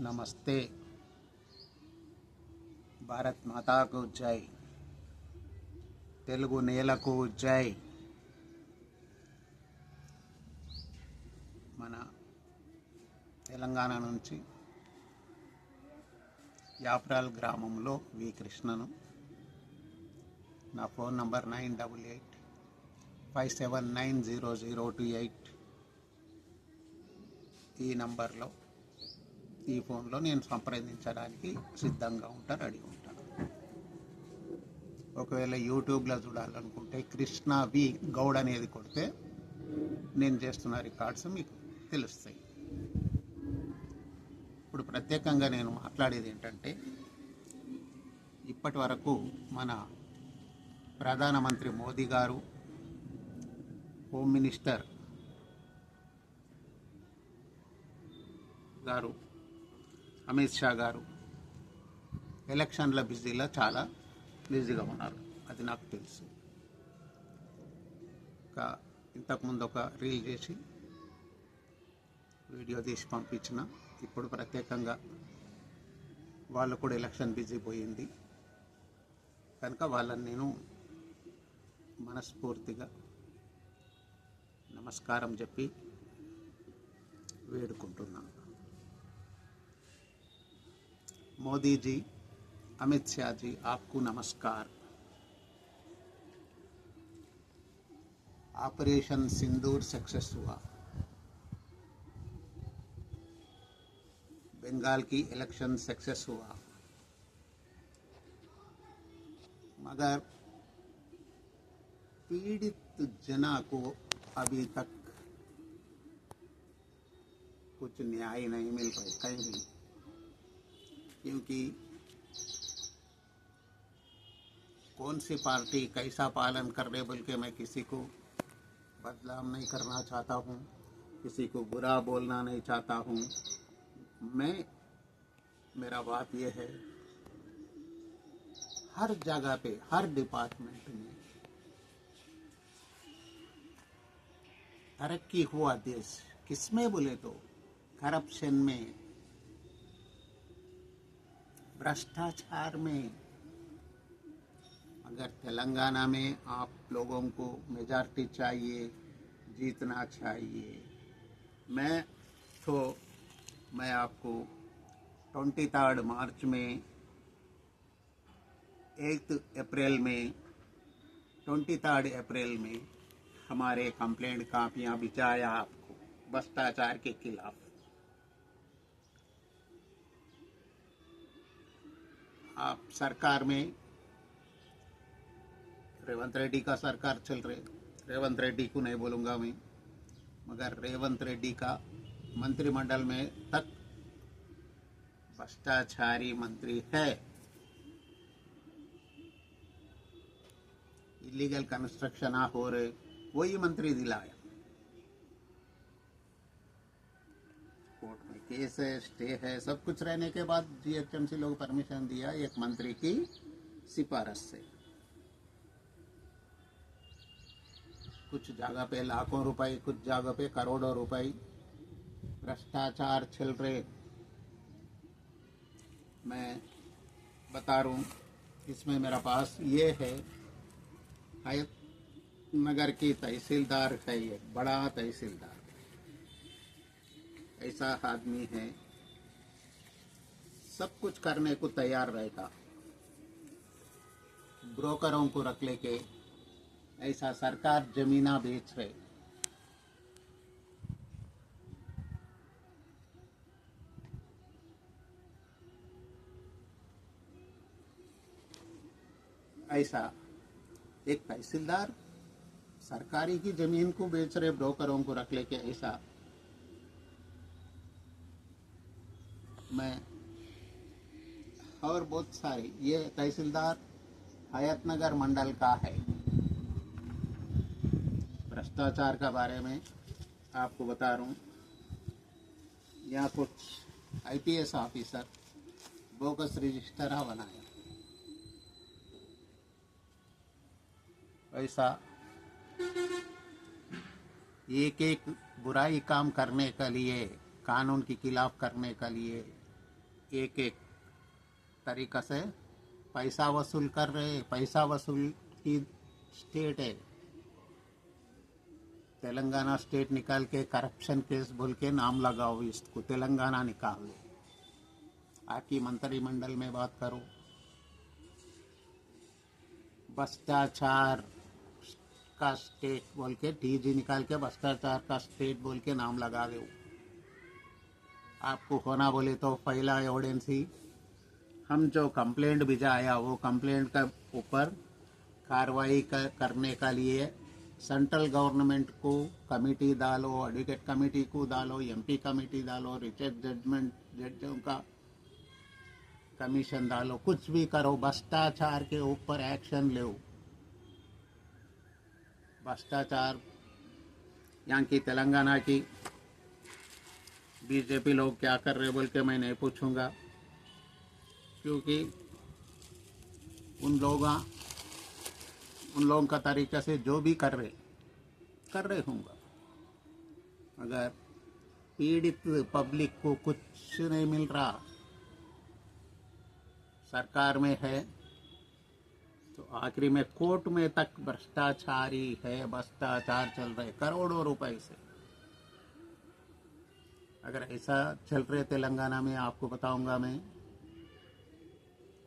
नमस्ते। భారత్ మాతాకు జై. తెలుగు నేలకు జై. మన తెలంగాణ నుంచి యాప్రాల్ గ్రామంలో వి కృష్ణను. నా ఫోన్ నంబర్ 9885790028. ఈ నంబర్లో ఈ ఫోన్లో నేను సంప్రదించడానికి సిద్ధంగా రెడీ ఉంటాను. ఒకవేళ యూట్యూబ్లో చూడాలనుకుంటే కృష్ణ వి గౌడ్ అనేది కొడితే నేను చేస్తున్న రికార్డ్స్ మీకు తెలుస్తాయి. ఇప్పుడు ప్రత్యేకంగా నేను మాట్లాడేది ఏంటంటే, ఇప్పటి వరకు మన ప్రధానమంత్రి మోదీ గారు, హోమ్ మినిస్టర్ గారు అమిత్ షా గారు ఎలక్షన్ల బిజీలో చాలా బిజీగా ఉన్నారు. అది నాకు తెలుసు. ఇంతకుముందు ఒక రీల్ చేసి వీడియో తీసి పంపించిన. ఇప్పుడు ప్రత్యేకంగా వాళ్ళు కూడా ఎలక్షన్ బిజీ పోయింది కనుక వాళ్ళని నేను మనస్ఫూర్తిగా నమస్కారం చెప్పి వేడుకుంటున్నాను. मोदी जी, अमित शाह जी, आपको नमस्कार। ऑपरेशन सिंदूर सक्सेस हुआ, बंगाल की इलेक्शन सक्सेस हुआ, मगर पीड़ित जना को अभी तक कुछ न्याय नहीं मिल रहा कहीं भी, क्योंकि कौन सी पार्टी कैसा पालन कर रहे बोल के मैं किसी को बदनाम नहीं करना चाहता हूँ, किसी को बुरा बोलना नहीं चाहता हूँ। मेरा बात यह है, हर जगह पे, हर डिपार्टमेंट में तरक्की हुआ देश किसमें बोले तो करप्शन में, भ्रष्टाचार में। अगर तेलंगाना में आप लोगों को मेजॉरिटी चाहिए, जीतना चाहिए, मैं आपको 23 मार्च में, 8 अप्रैल में, 23 अप्रैल में हमारे कंप्लेंट कापियां भिजवाया आपको भ्रष्टाचार के खिलाफ। आप सरकार में रेवंत रेड्डी का सरकार चल रहे, रेवंत रेड्डी को नहीं बोलूँगा मैं, मगर रेवंत रेड्डी का मंत्रिमंडल में तक भ्रष्टाचारी मंत्री है। इलीगल कंस्ट्रक्शन हो रहे, वही मंत्री दिलाया। कोर्ट में केस है, स्टे है, सब कुछ रहने के बाद जीएचएमसी लोग परमिशन दिया एक मंत्री की सिफारिश से। कुछ जगह पे लाखों रुपए, कुछ जगह पे करोड़ों रुपए भ्रष्टाचार चल रहे। मैं बता रहा हूँ, इसमें मेरा पास ये है, हयात नगर की तहसीलदार है, ये बड़ा तहसीलदार ऐसा आदमी है, सब कुछ करने को तैयार रहता, ब्रोकरों को रख लेके ऐसा सरकार जमीना बेच रहे। ऐसा एक तहसीलदार सरकारी की जमीन को बेच रहे, ब्रोकरों को रख लेके। ऐसा मैं और बहुत सारे, ये तहसीलदार हयातनगर मंडल का है। भ्रष्टाचार का बारे में आपको बता रहा हूँ। यहाँ कुछ आईपीएस ऑफिसर बोगस रजिस्टर बनाया। ऐसा एक एक बुराई काम करने के लिए, कानून के खिलाफ करने के लिए एक एक तरीका से पैसा वसूल कर रहे। पैसा वसूल की स्टेट है तेलंगाना। स्टेट निकाल के करप्शन केस बोल के नाम लगाओ, इसको तेलंगाना निकाल दो। आपकी मंत्रिमंडल में बात करो, भ्रष्टाचार का स्टेट बोल के टीजी निकाल के भ्रष्टाचार का स्टेट बोल के नाम लगा दो। आपको होना बोले तो पहला एविडेंस ही हम जो कंप्लेंट भिजाया वो कंप्लेंट का ऊपर कार्रवाई करने का लिए सेंट्रल गवर्नमेंट को कमेटी डालो, एडवोकेट कमेटी को डालो, एमपी कमेटी डालो, रिचर्ड जजमेंट जजों का कमीशन डालो, कुछ भी करो, भ्रष्टाचार के ऊपर एक्शन लो। भ्रष्टाचार यहाँ की तेलंगाना की बीजेपी लोग क्या कर रहे बोल के मैं नहीं पूछूंगा, क्योंकि उन लोगों का तरीका से जो भी कर रहे होंगे। अगर पीड़ित पब्लिक को कुछ नहीं मिल रहा, सरकार में है तो आखिरी में कोर्ट में तक भ्रष्टाचारी है, भ्रष्टाचार चल रहे करोड़ों रुपए से। अगर ऐसा चल रहे तेलंगाना में, आपको बताऊंगा मैं,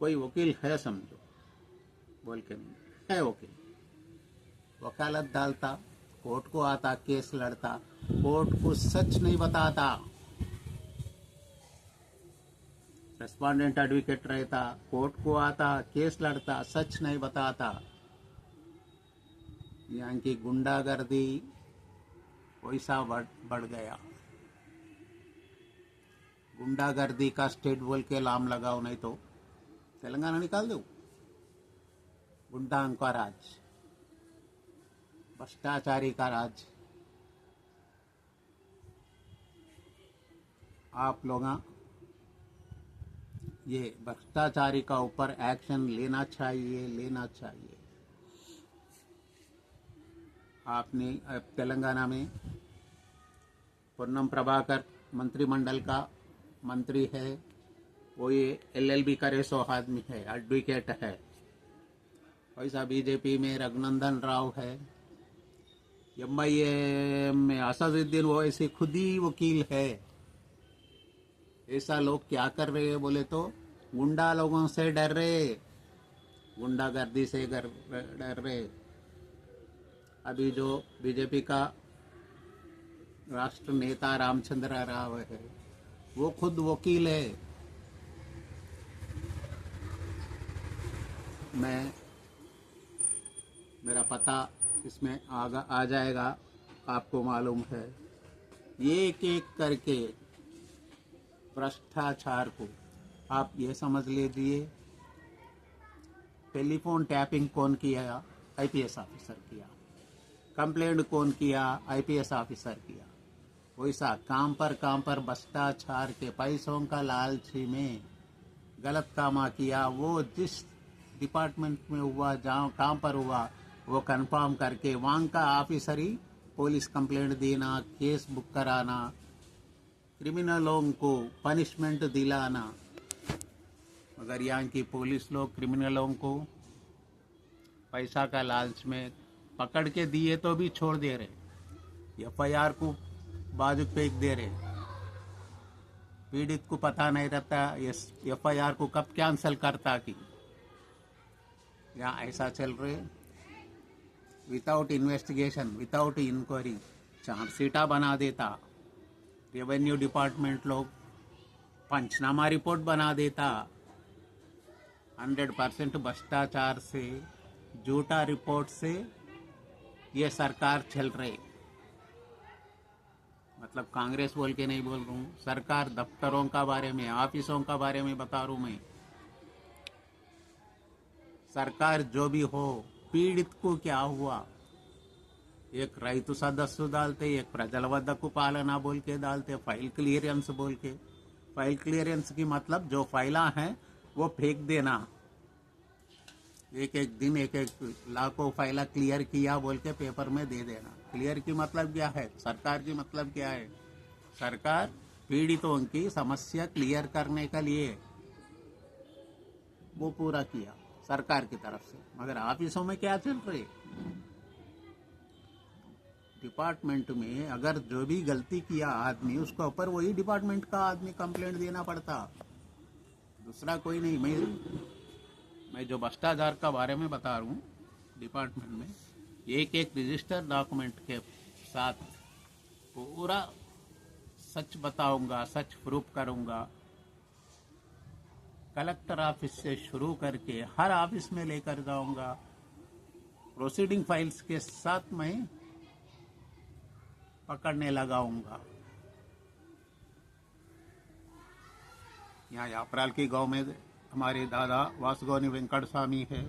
कोई वकील है समझो बोल के नहीं है, वकील वकालत डालता, कोर्ट को आता, केस लड़ता, कोर्ट को सच नहीं बताता, रेस्पोंडेंट एडवोकेट रहता, कोर्ट को आता, केस लड़ता, सच नहीं बताता। यहाँ की गुंडागर्दी वैसा बढ़ गया। गुंडागर्दी का स्टेट बोल के नाम लगाओ, नहीं तो तेलंगाना निकाल दो। गुंडाओं का राज, भ्रष्टाचारी का राज। आप लोग ये भ्रष्टाचारी का ऊपर एक्शन लेना चाहिए। आपने तेलंगाना में पोन्नम प्रभाकर मंत्रिमंडल का मंत्री है, वो ये LLB करे सो आदमी है, एडवोकेट है। वैसा बीजेपी में रघुनंदन राव है, MIA में असदुद्दीन ओवैसी खुद ही वकील है। ऐसा लोग क्या कर रहे हैं बोले तो गुंडा लोगों से डर रहे, गुंडागर्दी से डर रहे। अभी जो बीजेपी का राष्ट्र नेता रामचंद्र राव है, वो खुद वकील है। मेरा पता इसमें आ जाएगा, आपको मालूम है। एक एक करके भ्रष्टाचार को आप ये समझ लीजिए। टेलीफोन टैपिंग कौन किया? IPS ऑफिसर किया। कंप्लेंट कौन किया? IPS ऑफिसर किया। वैसा काम पर भ्रष्टाचार के पैसों का लालची में गलत काम किया। वो जिस डिपार्टमेंट में हुआ, जहाँ काम पर हुआ, वो कंफर्म करके वहाँ का ऑफिसर ही पुलिस कंप्लेंट देना, केस बुक कराना, क्रिमिनलों को पनिशमेंट दिलाना। मगर यहाँ की पुलिस लोग क्रिमिनलों को पैसा का लालच में पकड़ के दिए तो भी छोड़ दे रहे, FIR को बाजू फेंक दे रहे। पीड़ित को पता नहीं रहता FIR को कब कैंसिल करता कि यहाँ ऐसा चल रहे। विदाउट इन्वेस्टिगेशन, विदाउट इंक्वायरी चार्जशीटा बना देता। रेवेन्यू डिपार्टमेंट लोग पंचनामा रिपोर्ट बना देता। 100% भ्रष्टाचार से, झूठा रिपोर्ट से ये सरकार चल रही। मतलब कांग्रेस बोल के नहीं बोल रहा हूँ, सरकार दफ्तरों का बारे में, ऑफिसों का बारे में बता रहा हूँ मैं। सरकार जो भी हो, पीड़ित को क्या हुआ, एक రైతు సదస్సు डालते, एक प्रजल वद्दकु पालना बोल के डालते, फाइल क्लियरेंस बोल के। फाइल क्लियरेंस की मतलब जो फाइला है वो फेंक देना। एक दिन एक लाखों फाइला क्लियर किया बोल के पेपर में दे देना। क्लियर की मतलब क्या है? सरकार की मतलब क्या है? सरकार पीड़ितों की समस्या क्लियर करने के लिए वो पूरा किया सरकार की तरफ से। मगर ऑफिसों में क्या चल रही, डिपार्टमेंट में अगर जो भी गलती किया आदमी, उसके ऊपर वही डिपार्टमेंट का आदमी कंप्लेंट देना पड़ता, दूसरा कोई नहीं। मैं जो भ्रष्टाचार का बारे में बता रहा हूँ, डिपार्टमेंट में एक एक रजिस्टर डॉक्यूमेंट के साथ पूरा सच बताऊंगा, सच प्रूफ करूंगा। कलेक्टर ऑफिस से शुरू करके हर ऑफिस में लेकर जाऊंगा। प्रोसीडिंग फाइल्स के साथ मैं पकड़ने लगाऊंगा। यहाँ यापराल की गांव में हमारे दादा वासुगौनी वेंकट स्वामी है।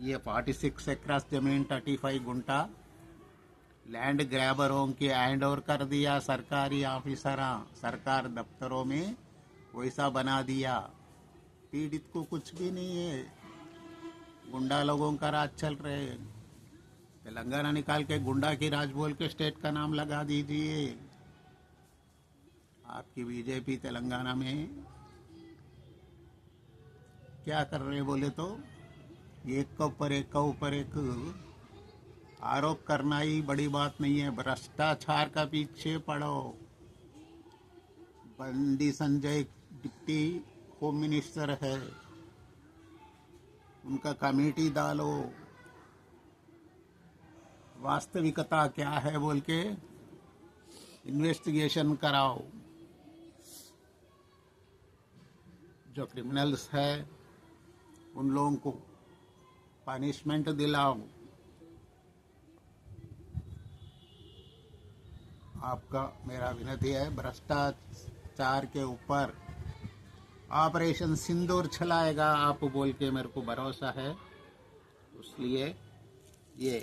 ये 46 एकड़ जमीन 35 गुंटा लैंड ग्रैबरों के हैंड ओवर कर दिया सरकारी ऑफिसर। सरकार दफ्तरों में वैसा बना दिया। पीड़ित को कुछ भी नहीं है, गुंडा लोगों का राज चल रहे। तेलंगाना निकाल के गुंडा की राज बोल के स्टेट का नाम लगा दीजिए। आपकी बीजेपी तेलंगाना में क्या कर रहे बोले तो एक के ऊपर एक आरोप करना ही बड़ी बात नहीं है। भ्रष्टाचार का पीछे पड़ो। बंदी संजय डिप्टी होम मिनिस्टर है, उनका कमेटी डालो, वास्तविकता क्या है बोल के इन्वेस्टिगेशन कराओ। जो क्रिमिनल्स है उन लोगों को पनिशमेंट दिलाओ। आपका मेरा विनती है, भ्रष्टाचार के ऊपर ऑपरेशन सिंदूर चलाएगा आप बोल के मेरे को भरोसा है। इसलिए ये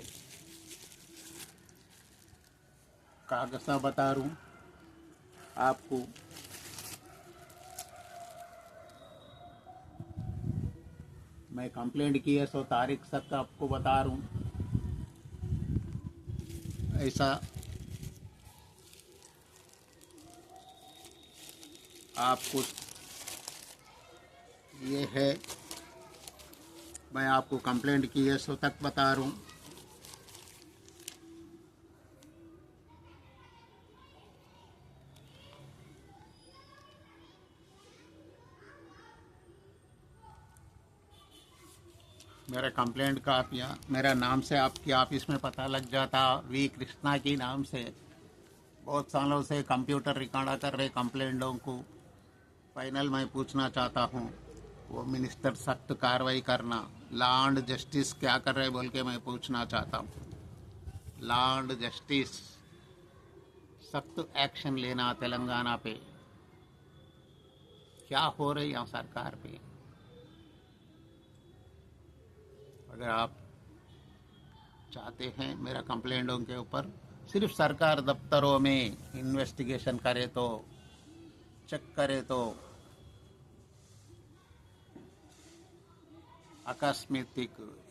कागज़ा बता रहा हूँ आपको। मैं कंप्लेंट की है 100 तारीख तक आपको बता रहा हूँ। ऐसा आपको ये है, मैं आपको कंप्लेंट की है 100 तक बता रहा हूँ। मेरे कंप्लेंट का आप यहाँ मेरा नाम से आपकी ऑफिस में पता लग जाता, वी कृष्णा की नाम से। बहुत सालों से कंप्यूटर रिकॉर्ड कर रहे कंप्लेंटों को। फाइनल मैं पूछना चाहता हूँ, वो मिनिस्टर सख्त कार्रवाई करना। लॉ एंड जस्टिस क्या कर रहे बोल के मैं पूछना चाहता हूँ। लॉ एंड जस्टिस सख्त एक्शन लेना तेलंगाना पे। क्या हो रही है सरकार पे? अगर आप चाहते हैं मेरा कंप्लेंटों के ऊपर सिर्फ सरकार दफ्तरों में इन्वेस्टिगेशन करे तो, चेक करे तो, आकस्मिक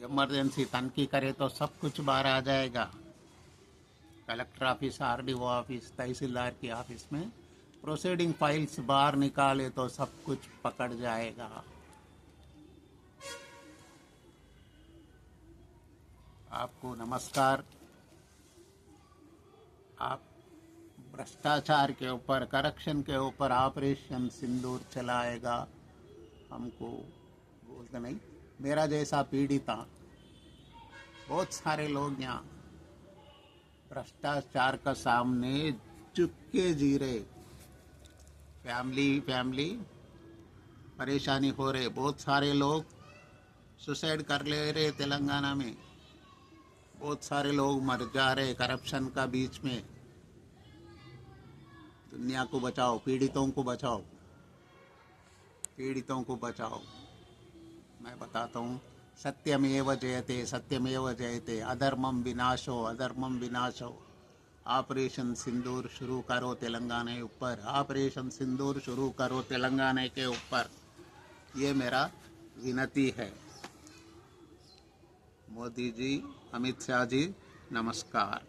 इमरजेंसी तनखी करे तो सब कुछ बाहर आ जाएगा। कलेक्टर ऑफिस, आरडीओ ऑफिस, तहसीलदार की ऑफिस में प्रोसीडिंग फाइल्स बाहर निकाले तो सब कुछ पकड़ जाएगा। आपको नमस्कार। आप भ्रष्टाचार के ऊपर, करप्शन के ऊपर ऑपरेशन सिंदूर चलाएगा, हमको बोलते नहीं। मेरा जैसा पीड़िता बहुत सारे लोग यहाँ भ्रष्टाचार का सामने झुक के जी रहे। फैमिली परेशानी हो रहे। बहुत सारे लोग सुसाइड कर ले रहे तेलंगाना में। बहुत सारे लोग मर जा रहे करप्शन का बीच में। दुनिया को बचाओ, पीड़ितों को बचाओ, पीड़ितों को बचाओ। मैं बताता हूँ, सत्यमेव जयते, सत्यमेव जयते। अधर्मम विनाशो, अधर्मम विनाशो। ऑपरेशन सिंदूर शुरू करो तेलंगाना के ऊपर। ऑपरेशन सिंदूर शुरू करो तेलंगाना के ऊपर। ये मेरा विनती है। मोदी जी, अमित शाह जी, नमस्कार।